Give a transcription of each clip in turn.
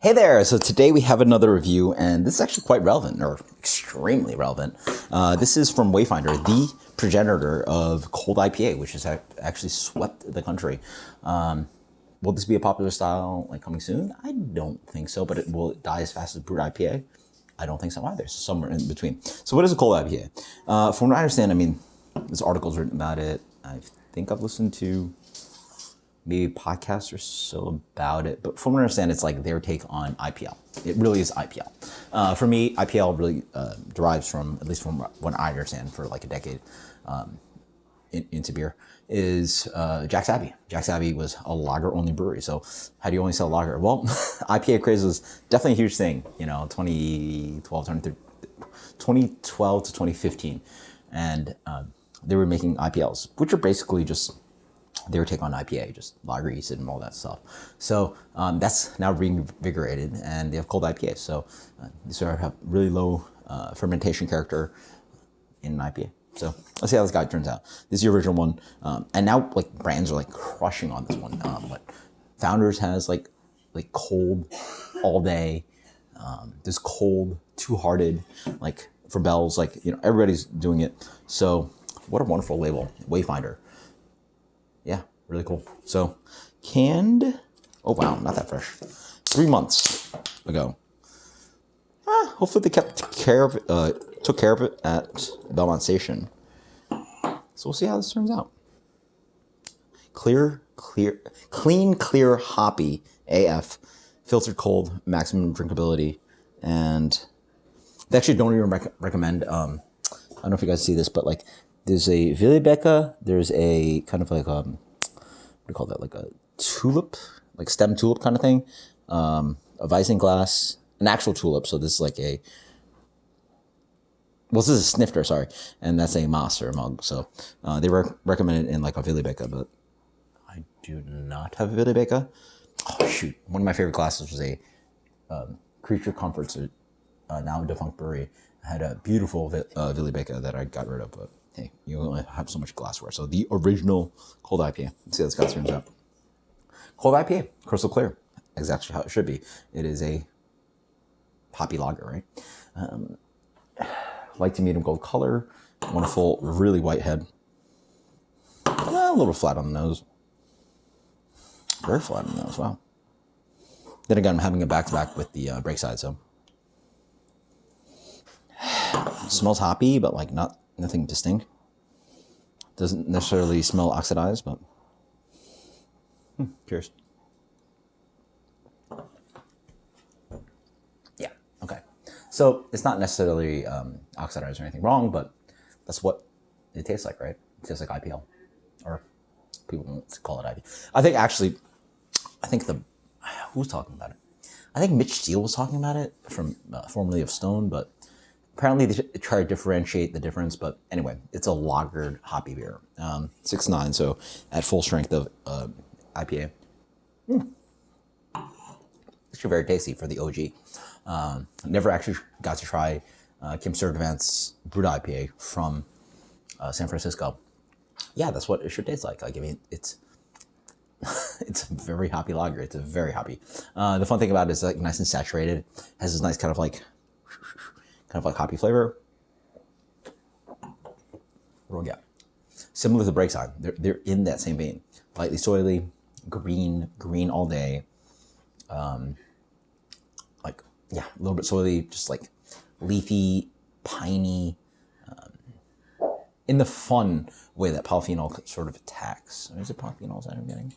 Hey there! So today we have another review, and this is actually quite relevant, or extremely relevant. This is from Wayfinder, the progenitor of cold IPA, which has actually swept the country. Will this be a popular style like coming soon? I don't think so, but will it die as fast as brewed IPA? I don't think so either. So somewhere in between. So what is a cold IPA? From what I understand, this article's written about it. I think I've listened to maybe podcasts or so about it, but from what I understand, it's like their take on IPL. It really is IPL. For me, IPL really derives from, at least from what I understand, for like a decade into beer, is Jack's Abbey. Jack's Abbey was a lager-only brewery. So how do you only sell lager? Well, IPA craze was definitely a huge thing, 2012 to 2015. And they were making IPLs, which are basically just their take on IPA, just lager yeast and all that stuff. So that's now reinvigorated, and they have cold IPA. So these have really low fermentation character in an IPA. So let's see how this guy turns out. This is the original one, and now like brands are like crushing on this one. But Founders has like cold all day. This cold Two Hearted, like for Bell's, everybody's doing it. So what a wonderful label, Wayfinder. Yeah, really cool. So, canned, oh wow, not that fresh. 3 months ago. Hopefully they took care of it at Belmont Station. So we'll see how this turns out. Clean, clear, hoppy AF, filtered cold, maximum drinkability, and they actually don't even recommend. I don't know if you guys see this, but like, there's a Willebecke, there's a kind of like what do you call that? Like a tulip, like stem tulip kind of thing. A Weissenglas, an actual tulip. So this is like this is a snifter, sorry, and that's a Maas or a mug. So they recommend it in like a Willebecke, but I do not have a Willebecke. Oh shoot! One of my favorite glasses was a Creature Comforts, now a defunct brewery. I had a beautiful Willebecke that I got rid of, but hey, you only have so much glassware. So the original cold IPA. Let's see how this guy turns out. Cold IPA, crystal clear, exactly how it should be. It is a hoppy lager, right? Light to medium gold color, wonderful, really white head. A little flat on the nose. Very flat on the nose, wow. Then again, I'm having it back-to-back with the break side, so. Smells hoppy, but like nothing distinct. Doesn't necessarily smell oxidized, but cheers. Yeah, okay. So it's not necessarily oxidized or anything wrong, but that's what it tastes like, right? It tastes like IPL, or people won't call it IPL. I think who's talking about it? I think Mitch Steele was talking about it from formerly of Stone, but apparently they try to differentiate the difference, but anyway, it's a lagered hoppy beer. 6.9, so at full strength of IPA. Actually very tasty for the OG. Never actually got to try Kim Sturdivant's brewed IPA from San Francisco. Yeah, that's what it should taste like. It's it's a very hoppy lager. It's a very hoppy. The fun thing about it is like nice and saturated. Has this nice kind of like hoppy flavor. What do we get? Similar to the break side. They're in that same vein. Lightly soily, green all day. A little bit soily, just like leafy, piney, in the fun way that polyphenol sort of attacks. Is it polyphenols that I'm getting?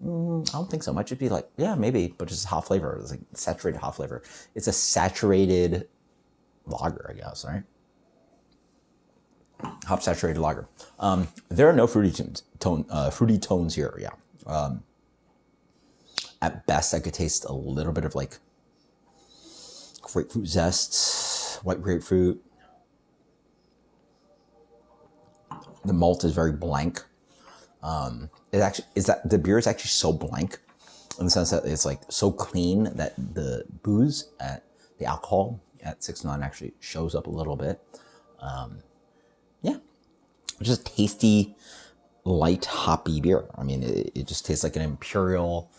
I don't think so. Might just be like, yeah, maybe, but just hop flavor. It's like saturated hop flavor. It's a saturated lager, I guess, right? Hop saturated lager. There are no fruity tones here. Yeah. At best, I could taste a little bit of like grapefruit zest, white grapefruit. The malt is very blank. The beer is actually so blank in the sense that it's like so clean that the booze the alcohol at 6.9 actually shows up a little bit. Just tasty, light, hoppy beer. It just tastes like an imperial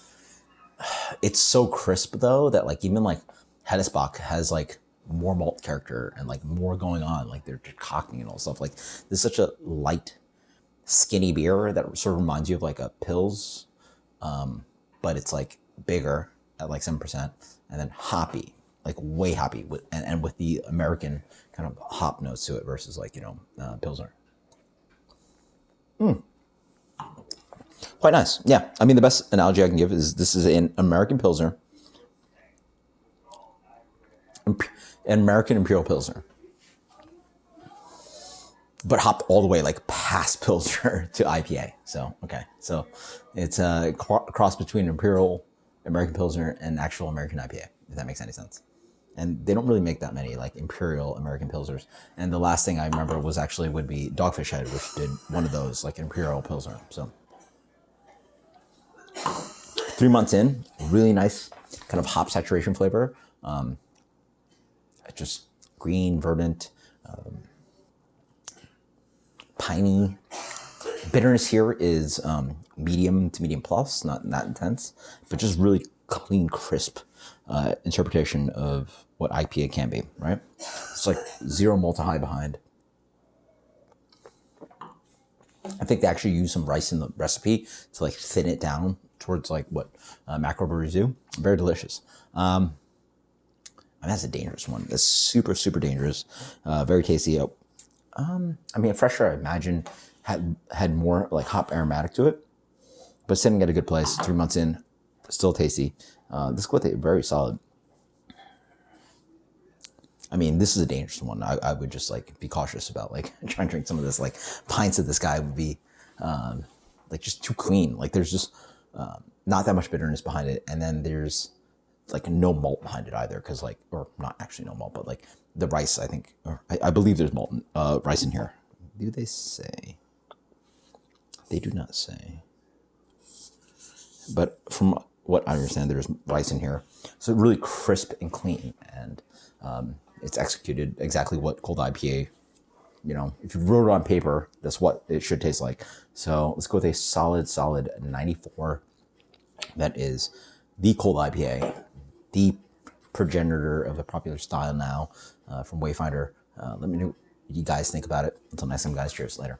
It's so crisp though that like even like Hellesbach has like more malt character and like more going on. Like they're cocking and all stuff. Like this is such a light, skinny beer that sort of reminds you of like a Pils, but it's like bigger at like 7%, and then hoppy, like way hoppy with and with the American kind of hop notes to it versus like Pilsner. Quite nice. Yeah, I mean the best analogy I can give is this is an American Pilsner, an American Imperial Pilsner, but hopped all the way like past Pilsner to IPA. So okay, so it's a cross between Imperial American Pilsner and actual American IPA, if that makes any sense. And they don't really make that many like Imperial American Pilsners. And the last thing I remember was actually would be Dogfish Head, which did one of those like Imperial Pilsner. So 3 months in, really nice kind of hop saturation flavor. Just green, verdant, piney. Bitterness here is medium to medium plus, not intense, but just really clean, crisp interpretation of what IPA can be, right? It's like zero malt high behind. I think they actually use some rice in the recipe to like thin it down towards like what macro breweries do. Very delicious. I mean, that's a dangerous one. That's super, super dangerous. Very tasty. I mean, Fresher, I imagine, had more like hop aromatic to it, but sitting at a good place. 3 months in, still tasty. This Quite very solid. I mean, this is a dangerous one. I would just like be cautious about like trying to drink some of this. Like pints of this guy would be like just too clean. Like there's just not that much bitterness behind it, and then there's like no malt behind it either, because like, or not actually no malt, but like the rice, I think, or I believe there's malt rice in here. Do they say? They do not say. But from what I understand, there's rice in here, so really crisp and clean, and it's executed exactly what cold IPA. If you wrote it on paper, that's what it should taste like. So let's go with a solid 94. That is the cold IPA, the progenitor of the popular style now, from Wayfinder. Let me know what you guys think about it. Until next time, guys, cheers. Later.